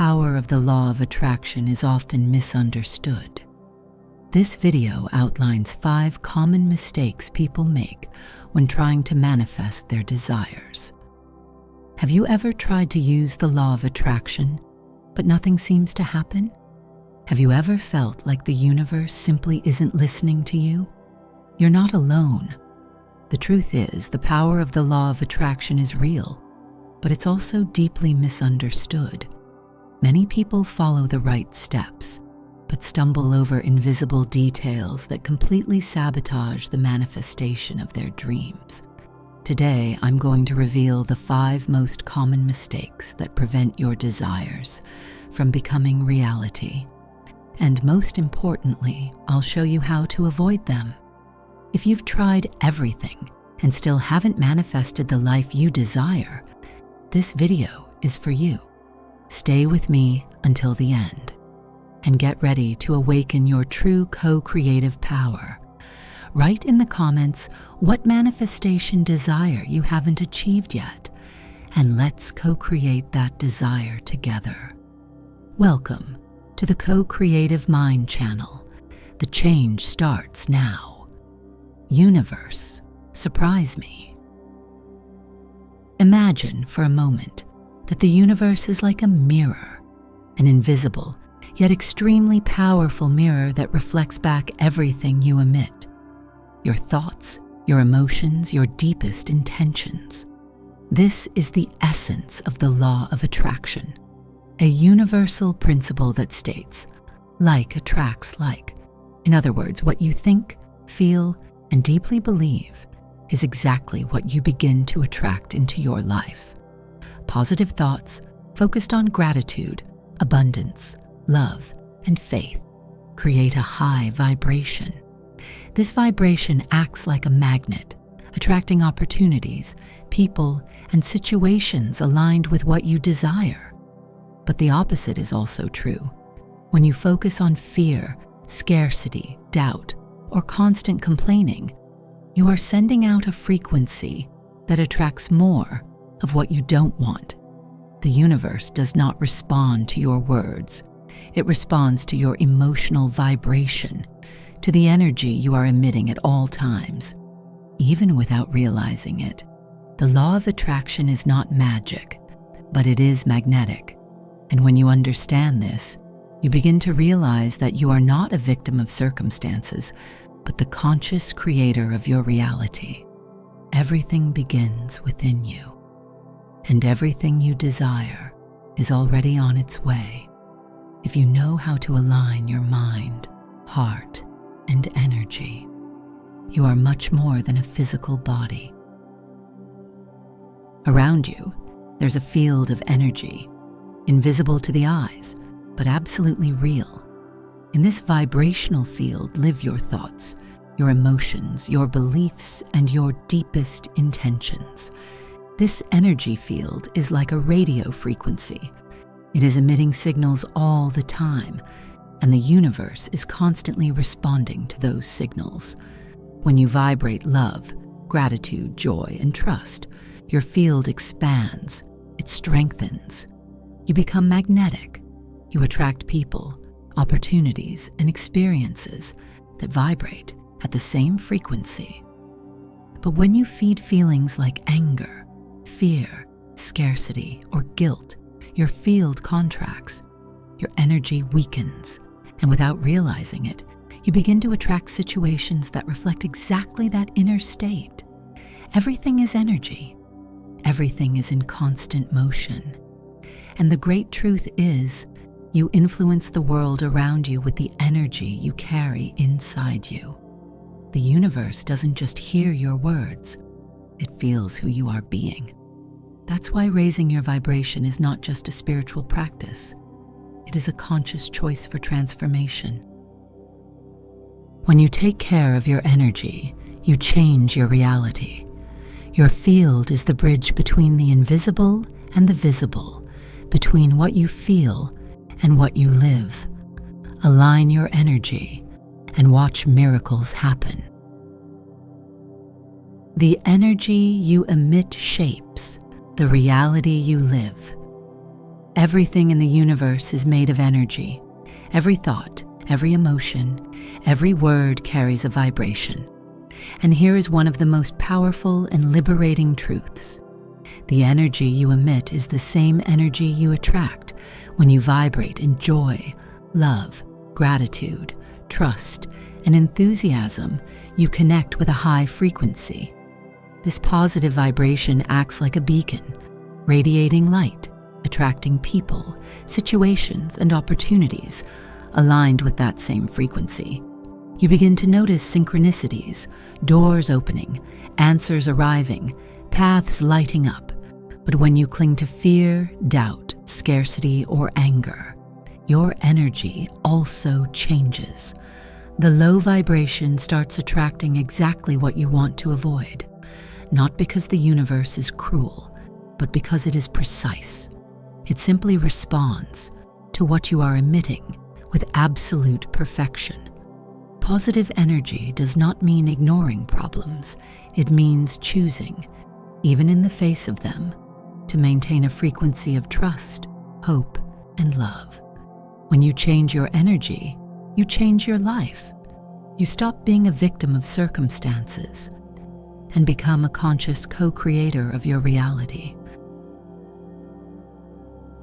power of the law of attraction is often misunderstood. This video outlines 5 common mistakes people make when trying to manifest their desires. Have you ever tried to use the law of attraction, but nothing seems to happen? Have you ever felt like the universe simply isn't listening to you? You're not alone. The truth is, the power of the law of attraction is real, but it's also deeply misunderstood. Many people follow the right steps, but stumble over invisible details that completely sabotage the manifestation of their dreams. Today, I'm going to reveal the 5 most common mistakes that prevent your desires from becoming reality. And most importantly, I'll show you how to avoid them. If you've tried everything and still haven't manifested the life you desire, this video is for you. Stay with me until the end and get ready to awaken your true co-creative power. Write in the comments what manifestation desire you haven't achieved yet, and let's co-create that desire together. Welcome to the Co-Creative Mind channel. The change starts now. Universe, surprise me. Imagine for a moment that the universe is like a mirror, an invisible yet extremely powerful mirror that reflects back everything you emit. Your thoughts, your emotions, your deepest intentions. This is the essence of the law of attraction, a universal principle that states, like attracts like. In other words, what you think, feel, and deeply believe is exactly what you begin to attract into your life. Positive thoughts focused on gratitude, abundance, love, and faith create a high vibration. This vibration acts like a magnet, attracting opportunities, people, and situations aligned with what you desire. But the opposite is also true. When you focus on fear, scarcity, doubt, or constant complaining, you are sending out a frequency that attracts more of what you don't want. The universe does not respond to your words. It responds to your emotional vibration, to the energy you are emitting at all times, even without realizing it. The law of attraction is not magic, but it is magnetic. And when you understand this, you begin to realize that you are not a victim of circumstances, but the conscious creator of your reality. Everything begins within you, and everything you desire is already on its way. If you know how to align your mind, heart, and energy, you are much more than a physical body. Around you, there's a field of energy, invisible to the eyes, but absolutely real. In this vibrational field live your thoughts, your emotions, your beliefs, and your deepest intentions. This energy field is like a radio frequency. It is emitting signals all the time, and the universe is constantly responding to those signals. When you vibrate love, gratitude, joy, and trust, your field expands, it strengthens. You become magnetic. You attract people, opportunities, and experiences that vibrate at the same frequency. But when you feed feelings like anger, fear, scarcity, or guilt, your field contracts, your energy weakens, and without realizing it, you begin to attract situations that reflect exactly that inner state. Everything is energy. Everything is in constant motion. And the great truth is, you influence the world around you with the energy you carry inside you. The universe doesn't just hear your words, it feels who you are being. That's why raising your vibration is not just a spiritual practice. It is a conscious choice for transformation. When you take care of your energy, you change your reality. Your field is the bridge between the invisible and the visible, between what you feel and what you live. Align your energy and watch miracles happen. The energy you emit shapes the reality you live. Everything in the universe is made of energy. Every thought, every emotion, every word carries a vibration. And here is one of the most powerful and liberating truths. The energy you emit is the same energy you attract when you vibrate in joy, love, gratitude, trust, and enthusiasm. You connect with a high frequency. This positive vibration acts like a beacon, radiating light, attracting people, situations, and opportunities aligned with that same frequency. You begin to notice synchronicities, doors opening, answers arriving, paths lighting up. But when you cling to fear, doubt, scarcity, or anger, your energy also changes. The low vibration starts attracting exactly what you want to avoid, not because the universe is cruel, but because it is precise. It simply responds to what you are emitting with absolute perfection. Positive energy does not mean ignoring problems. It means choosing, even in the face of them, to maintain a frequency of trust, hope, and love. When you change your energy, you change your life. You stop being a victim of circumstances and become a conscious co-creator of your reality.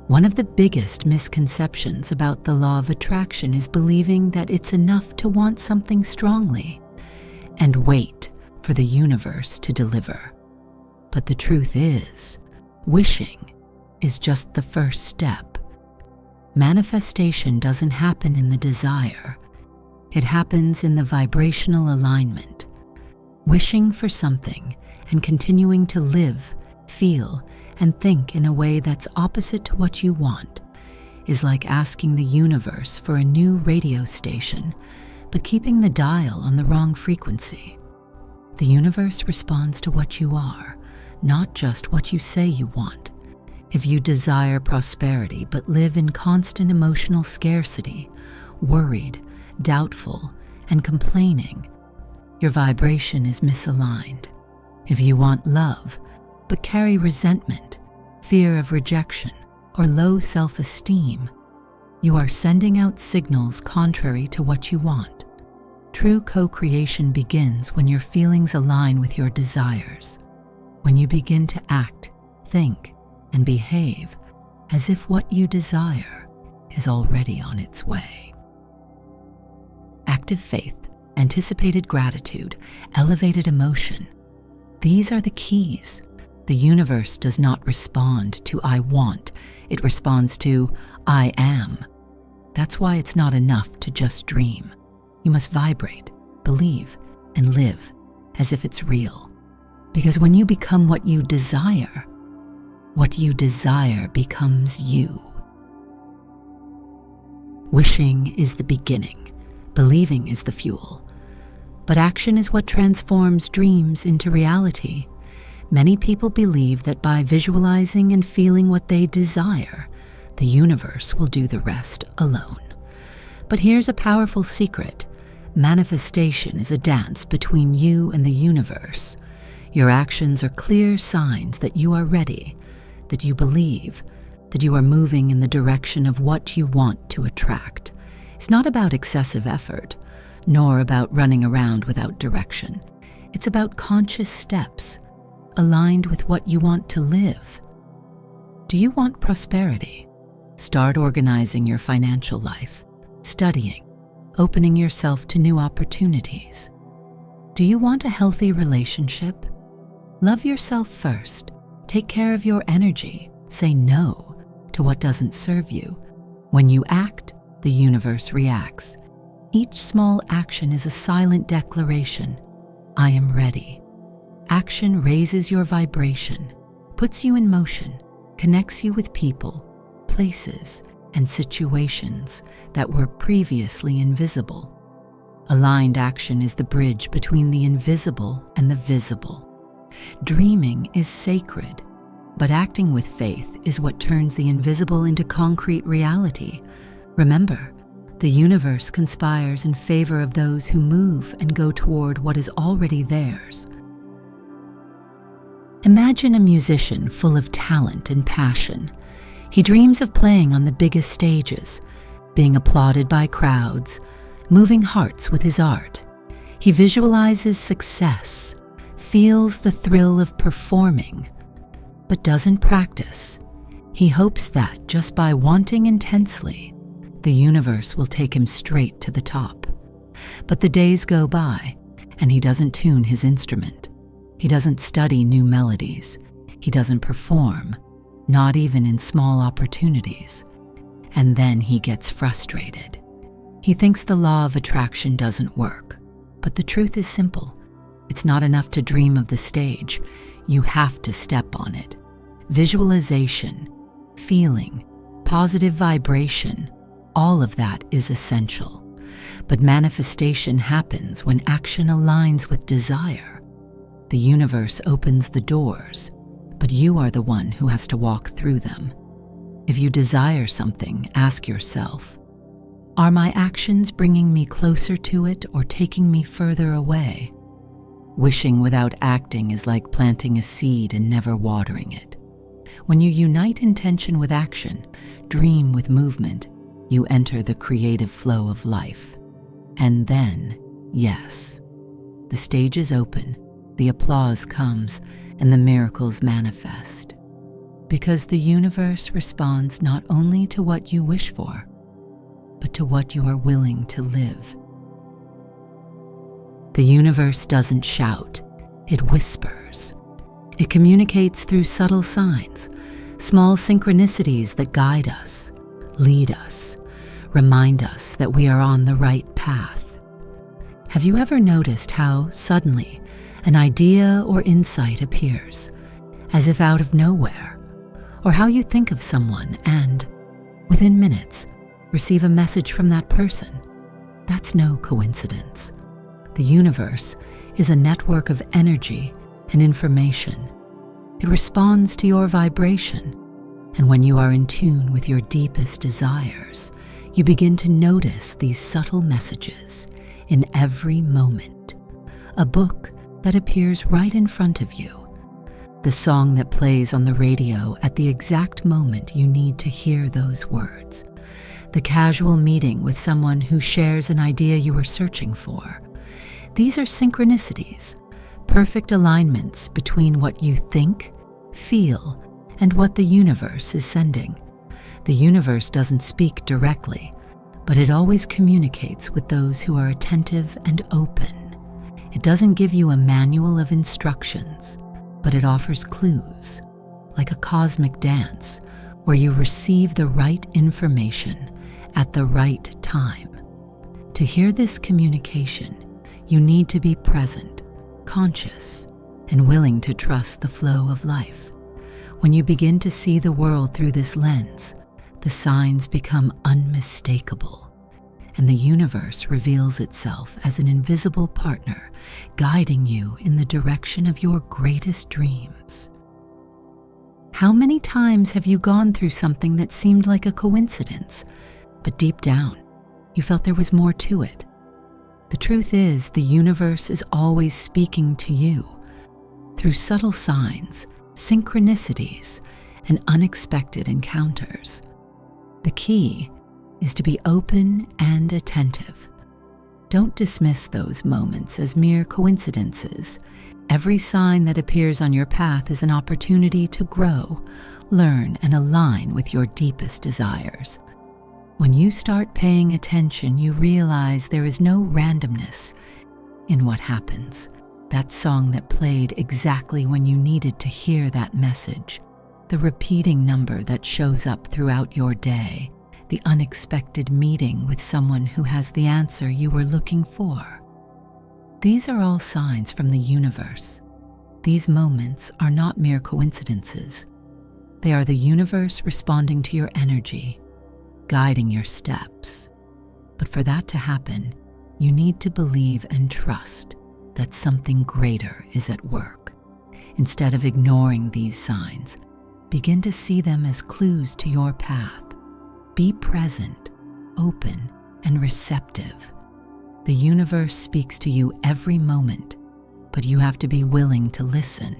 One of the biggest misconceptions about the law of attraction is believing that it's enough to want something strongly and wait for the universe to deliver. But the truth is, wishing is just the first step. Manifestation doesn't happen in the desire. It happens in the vibrational alignment. Wishing for something and continuing to live, feel, and think in a way that's opposite to what you want is like asking the universe for a new radio station, but keeping the dial on the wrong frequency. The universe responds to what you are, not just what you say you want. If you desire prosperity but live in constant emotional scarcity, worried, doubtful, and complaining, your vibration is misaligned. If you want love but carry resentment, fear of rejection, or low self-esteem, you are sending out signals contrary to what you want. True co-creation begins when your feelings align with your desires, when you begin to act, think, and behave as if what you desire is already on its way. Active faith, anticipated gratitude, elevated emotion. These are the keys. The universe does not respond to "I want," it responds to "I am." That's why it's not enough to just dream. You must vibrate, believe, and live as if it's real. Because when you become what you desire becomes you. Wishing is the beginning, believing is the fuel. But action is what transforms dreams into reality. Many people believe that by visualizing and feeling what they desire, the universe will do the rest alone. But here's a powerful secret. Manifestation is a dance between you and the universe. Your actions are clear signs that you are ready, that you believe, that you are moving in the direction of what you want to attract. It's not about excessive effort, nor about running around without direction. It's about conscious steps, aligned with what you want to live. Do you want prosperity? Start organizing your financial life, studying, opening yourself to new opportunities. Do you want a healthy relationship? Love yourself first. Take care of your energy. Say no to what doesn't serve you. When you act, the universe reacts. Each small action is a silent declaration. I am ready. Action raises your vibration, puts you in motion, connects you with people, places, and situations that were previously invisible. Aligned action is the bridge between the invisible and the visible. Dreaming is sacred, but acting with faith is what turns the invisible into concrete reality. Remember, the universe conspires in favor of those who move and go toward what is already theirs. Imagine a musician full of talent and passion. He dreams of playing on the biggest stages, being applauded by crowds, moving hearts with his art. He visualizes success, feels the thrill of performing, but doesn't practice. He hopes that just by wanting intensely, the universe will take him straight to the top. But the days go by, and he doesn't tune his instrument. He doesn't study new melodies. He doesn't perform, not even in small opportunities. And then he gets frustrated. He thinks the law of attraction doesn't work. But the truth is simple. It's not enough to dream of the stage. You have to step on it. Visualization, feeling, positive vibration, all of that is essential. But manifestation happens when action aligns with desire. The universe opens the doors, but you are the one who has to walk through them. If you desire something, ask yourself, are my actions bringing me closer to it or taking me further away? Wishing without acting is like planting a seed and never watering it. When you unite intention with action, dream with movement, you enter the creative flow of life. And then, yes, the stage is open, the applause comes, and the miracles manifest. Because the universe responds not only to what you wish for, but to what you are willing to live. The universe doesn't shout, it whispers. It communicates through subtle signs, small synchronicities that guide us, lead us, remind us that we are on the right path. Have you ever noticed how suddenly an idea or insight appears, as if out of nowhere, or how you think of someone and, within minutes, receive a message from that person? That's no coincidence. The universe is a network of energy and information. It responds to your vibration, and when you are in tune with your deepest desires, you begin to notice these subtle messages in every moment. A book that appears right in front of you. The song that plays on the radio at the exact moment you need to hear those words. The casual meeting with someone who shares an idea you were searching for. These are synchronicities, perfect alignments between what you think, feel, and what the universe is sending. The universe doesn't speak directly, but it always communicates with those who are attentive and open. It doesn't give you a manual of instructions, but it offers clues, like a cosmic dance, where you receive the right information at the right time. To hear this communication, you need to be present, conscious, and willing to trust the flow of life. When you begin to see the world through this lens, the signs become unmistakable, and the universe reveals itself as an invisible partner, guiding you in the direction of your greatest dreams. How many times have you gone through something that seemed like a coincidence, but deep down, you felt there was more to it? The truth is, the universe is always speaking to you through subtle signs, synchronicities, and unexpected encounters. The key is to be open and attentive. Don't dismiss those moments as mere coincidences. Every sign that appears on your path is an opportunity to grow, learn, and align with your deepest desires. When you start paying attention, you realize there is no randomness in what happens. That song that played exactly when you needed to hear that message, the repeating number that shows up throughout your day, the unexpected meeting with someone who has the answer you were looking for. These are all signs from the universe. These moments are not mere coincidences. They are the universe responding to your energy, guiding your steps. But for that to happen, you need to believe and trust that something greater is at work. Instead of ignoring these signs, begin to see them as clues to your path. Be present, open, and receptive. The universe speaks to you every moment, but you have to be willing to listen.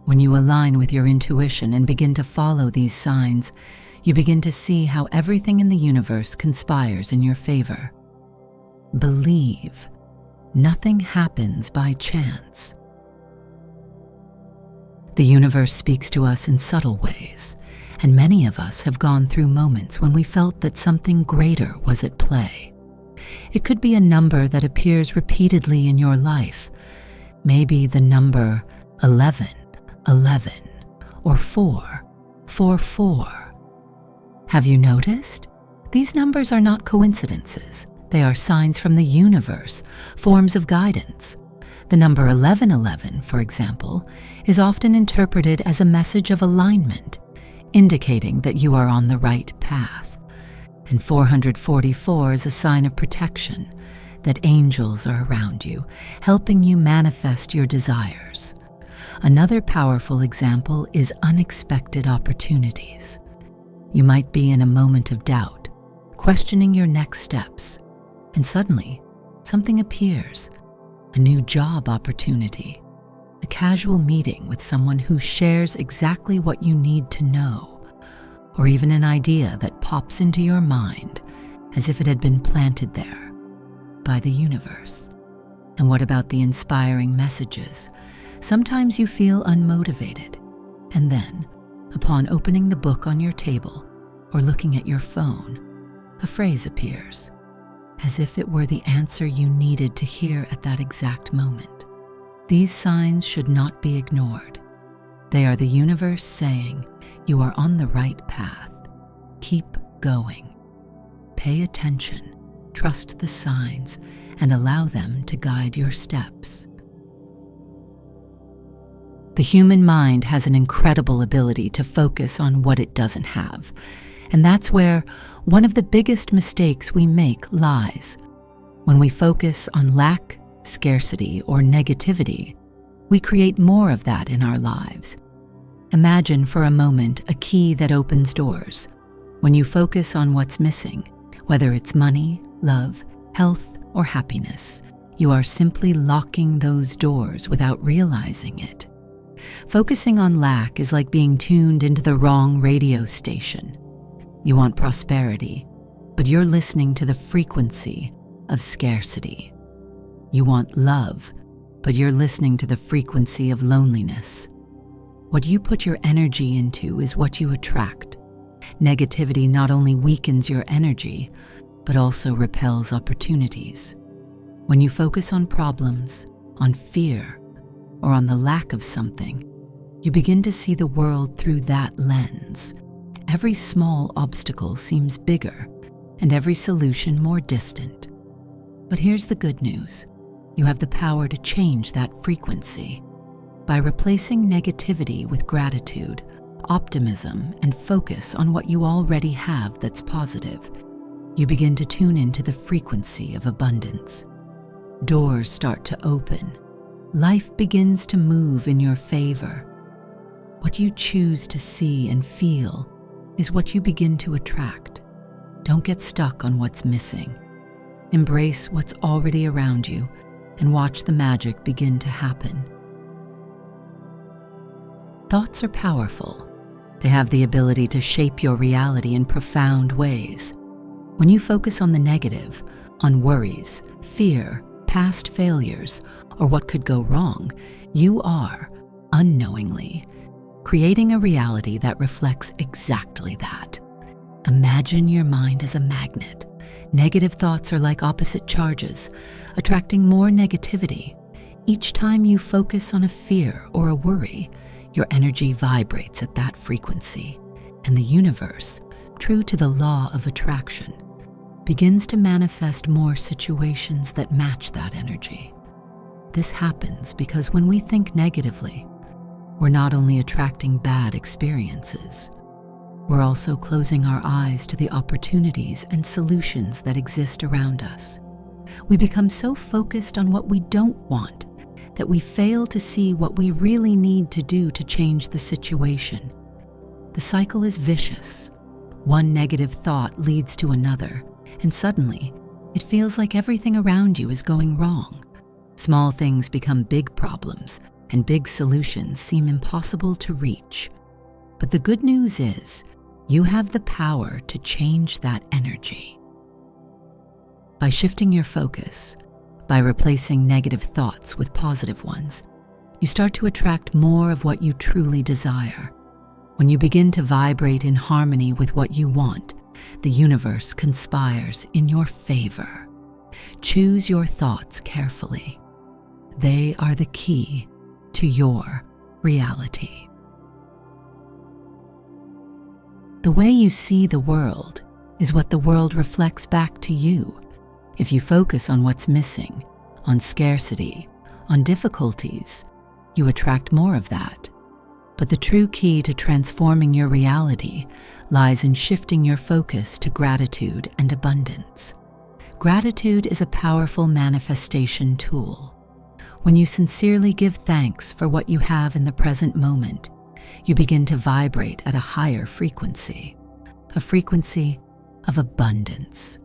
When you align with your intuition and begin to follow these signs, you begin to see how everything in the universe conspires in your favor. Believe. Nothing happens by chance. The universe speaks to us in subtle ways, and many of us have gone through moments when we felt that something greater was at play. It could be a number that appears repeatedly in your life, maybe the number 11, 11, or 4, 4, 4. Have you noticed? These numbers are not coincidences. They are signs from the universe, forms of guidance. The number 1111, for example, is often interpreted as a message of alignment, indicating that you are on the right path. And 444 is a sign of protection, that angels are around you, helping you manifest your desires. Another powerful example is unexpected opportunities. You might be in a moment of doubt, questioning your next steps, and suddenly something appears, a new job opportunity, a casual meeting with someone who shares exactly what you need to know, or even an idea that pops into your mind as if it had been planted there by the universe. And what about the inspiring messages? Sometimes you feel unmotivated, and then, upon opening the book on your table or looking at your phone, a phrase appears, as if it were the answer you needed to hear at that exact moment. These signs should not be ignored. They are the universe saying, you are on the right path. Keep going. Pay attention, trust the signs, and allow them to guide your steps. The human mind has an incredible ability to focus on what it doesn't have. And that's where one of the biggest mistakes we make lies. When we focus on lack, scarcity, or negativity, we create more of that in our lives. Imagine for a moment a key that opens doors. When you focus on what's missing, whether it's money, love, health, or happiness, you are simply locking those doors without realizing it. Focusing on lack is like being tuned into the wrong radio station. You want prosperity, but you're listening to the frequency of scarcity. You want love, but you're listening to the frequency of loneliness. What you put your energy into is what you attract. Negativity not only weakens your energy, but also repels opportunities. When you focus on problems, on fear, or on the lack of something, you begin to see the world through that lens. Every small obstacle seems bigger, and every solution more distant. But here's the good news. You have the power to change that frequency. By replacing negativity with gratitude, optimism, and focus on what you already have that's positive, you begin to tune into the frequency of abundance. Doors start to open. Life begins to move in your favor. What you choose to see and feel is what you begin to attract. Don't get stuck on what's missing. Embrace what's already around you and watch the magic begin to happen. Thoughts are powerful. They have the ability to shape your reality in profound ways. When you focus on the negative, on worries, fear, past failures, or what could go wrong, you are, unknowingly, creating a reality that reflects exactly that. Imagine your mind as a magnet. Negative thoughts are like opposite charges, attracting more negativity. Each time you focus on a fear or a worry, your energy vibrates at that frequency, and the universe, true to the law of attraction, begins to manifest more situations that match that energy. This happens because when we think negatively, we're not only attracting bad experiences, we're also closing our eyes to the opportunities and solutions that exist around us. We become so focused on what we don't want that we fail to see what we really need to do to change the situation. The cycle is vicious. One negative thought leads to another, and suddenly, it feels like everything around you is going wrong. Small things become big problems, and big solutions seem impossible to reach. But the good news is, you have the power to change that energy. By shifting your focus, by replacing negative thoughts with positive ones, you start to attract more of what you truly desire. When you begin to vibrate in harmony with what you want, the universe conspires in your favor. Choose your thoughts carefully. They are the key to your reality. The way you see the world is what the world reflects back to you. If you focus on what's missing, on scarcity, on difficulties, you attract more of that. But the true key to transforming your reality lies in shifting your focus to gratitude and abundance. Gratitude is a powerful manifestation tool. When you sincerely give thanks for what you have in the present moment, you begin to vibrate at a higher frequency, a frequency of abundance.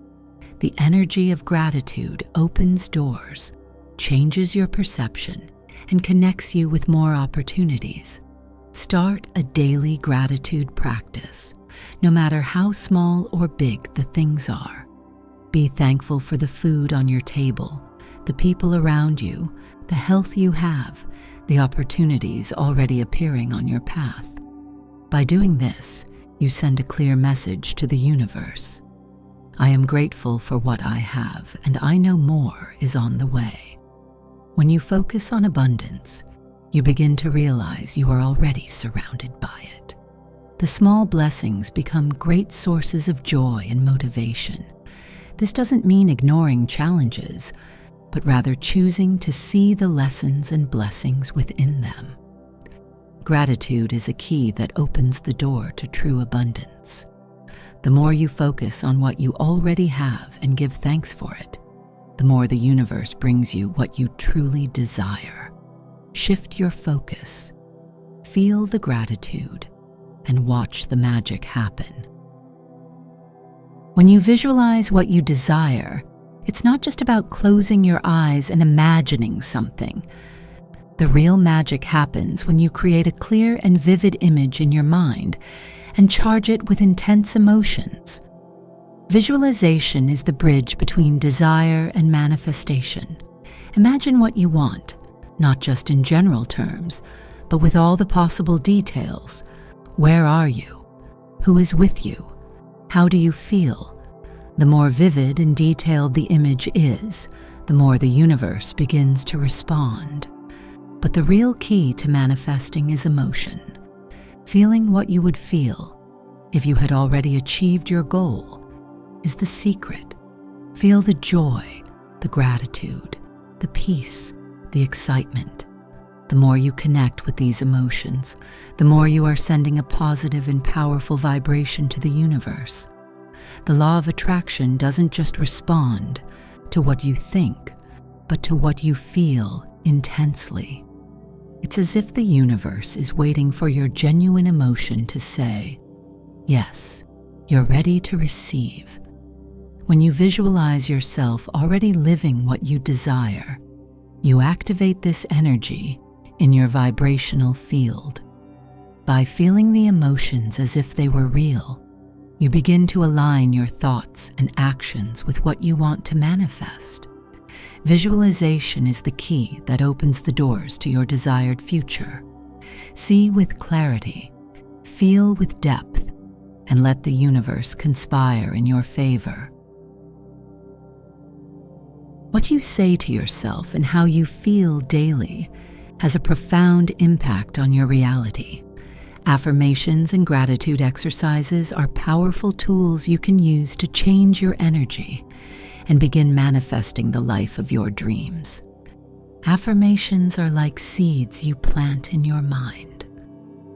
The energy of gratitude opens doors, changes your perception, and connects you with more opportunities. Start a daily gratitude practice, no matter how small or big the things are. Be thankful for the food on your table, the people around you, the health you have, the opportunities already appearing on your path. By doing this, you send a clear message to the universe. I am grateful for what I have, and I know more is on the way. When you focus on abundance, you begin to realize you are already surrounded by it. The small blessings become great sources of joy and motivation. This doesn't mean ignoring challenges, but rather choosing to see the lessons and blessings within them. Gratitude is a key that opens the door to true abundance. The more you focus on what you already have and give thanks for it, the more the universe brings you what you truly desire. Shift your focus, feel the gratitude, and watch the magic happen. When you visualize what you desire, it's not just about closing your eyes and imagining something. The real magic happens when you create a clear and vivid image in your mind and charge it with intense emotions. Visualization is the bridge between desire and manifestation. Imagine what you want, not just in general terms, but with all the possible details. Where are you? Who is with you? How do you feel? The more vivid and detailed the image is, the more the universe begins to respond. But the real key to manifesting is emotion. Feeling what you would feel if you had already achieved your goal is the secret. Feel the joy, the gratitude, the peace, the excitement. The more you connect with these emotions, the more you are sending a positive and powerful vibration to the universe. The law of attraction doesn't just respond to what you think, but to what you feel intensely. It's as if the universe is waiting for your genuine emotion to say, yes, you're ready to receive. When you visualize yourself already living what you desire, you activate this energy in your vibrational field. By feeling the emotions as if they were real, you begin to align your thoughts and actions with what you want to manifest. Visualization is the key that opens the doors to your desired future. See with clarity, feel with depth, and let the universe conspire in your favor. What you say to yourself and how you feel daily has a profound impact on your reality. Affirmations and gratitude exercises are powerful tools you can use to change your energy and begin manifesting the life of your dreams. Affirmations are like seeds you plant in your mind.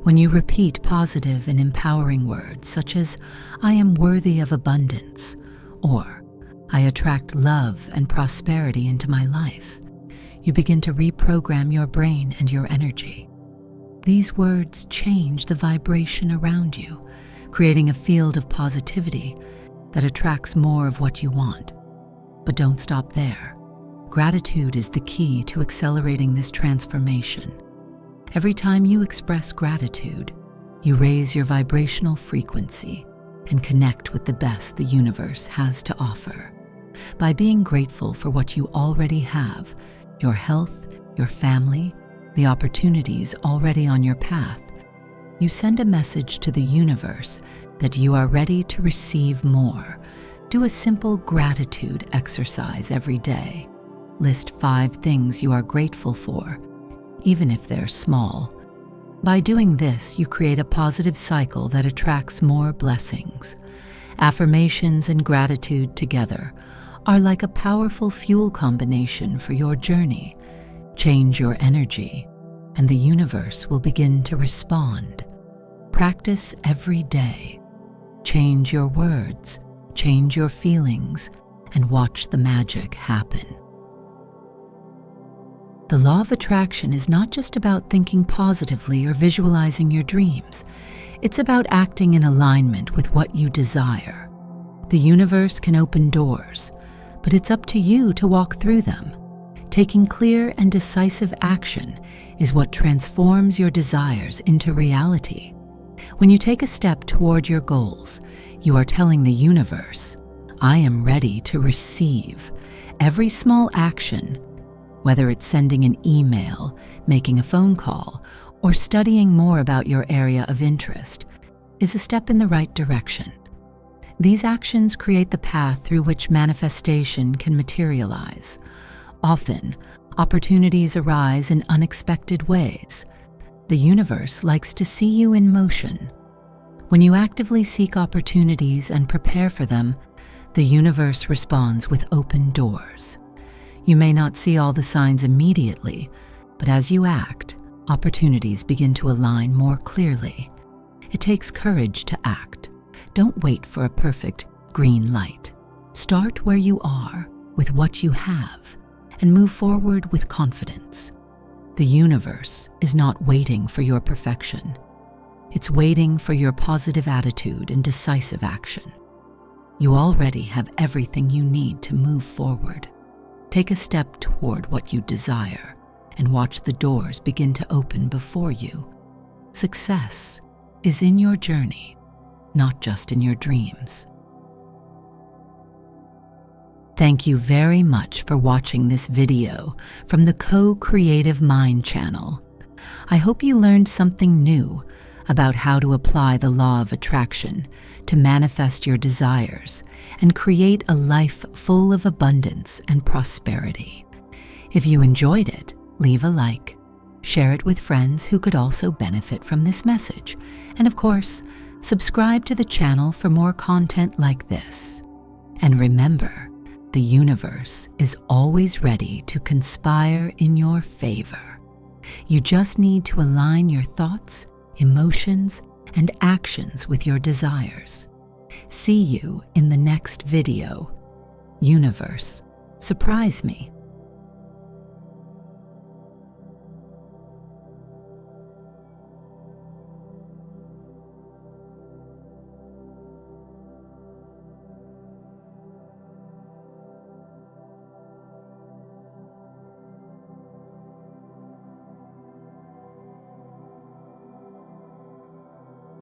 When you repeat positive and empowering words such as, I am worthy of abundance, or I attract love and prosperity into my life, you begin to reprogram your brain and your energy. These words change the vibration around you, creating a field of positivity that attracts more of what you want. But don't stop there. Gratitude is the key to accelerating this transformation. Every time you express gratitude, you raise your vibrational frequency and connect with the best the universe has to offer. By being grateful for what you already have, your health, your family, the opportunities already on your path, you send a message to the universe that you are ready to receive more. Do a simple gratitude exercise every day. List 5 things you are grateful for, even if they're small. By doing this, you create a positive cycle that attracts more blessings. Affirmations and gratitude together are like a powerful fuel combination for your journey. Change your energy, and the universe will begin to respond. Practice every day. Change your words, change your feelings, and watch the magic happen. The law of attraction is not just about thinking positively or visualizing your dreams. It's about acting in alignment with what you desire. The universe can open doors, but it's up to you to walk through them. Taking clear and decisive action is what transforms your desires into reality. When you take a step toward your goals, you are telling the universe, I am ready to receive. Every small action, whether it's sending an email, making a phone call, or studying more about your area of interest, is a step in the right direction. These actions create the path through which manifestation can materialize. Often, opportunities arise in unexpected ways. The universe likes to see you in motion. When you actively seek opportunities and prepare for them, the universe responds with open doors. You may not see all the signs immediately, but as you act, opportunities begin to align more clearly. It takes courage to act. Don't wait for a perfect green light. Start where you are with what you have and move forward with confidence. The universe is not waiting for your perfection. It's waiting for your positive attitude and decisive action. You already have everything you need to move forward. Take a step toward what you desire and watch the doors begin to open before you. Success is in your journey, not just in your dreams. Thank you very much for watching this video from the Co-Creative Mind channel. I hope you learned something new about how to apply the law of attraction to manifest your desires and create a life full of abundance and prosperity. If you enjoyed it, leave a like, share it with friends who could also benefit from this message, and of course, subscribe to the channel for more content like this. And remember, the universe is always ready to conspire in your favor. You just need to align your thoughts, emotions, and actions with your desires. See you in the next video. Universe, surprise me.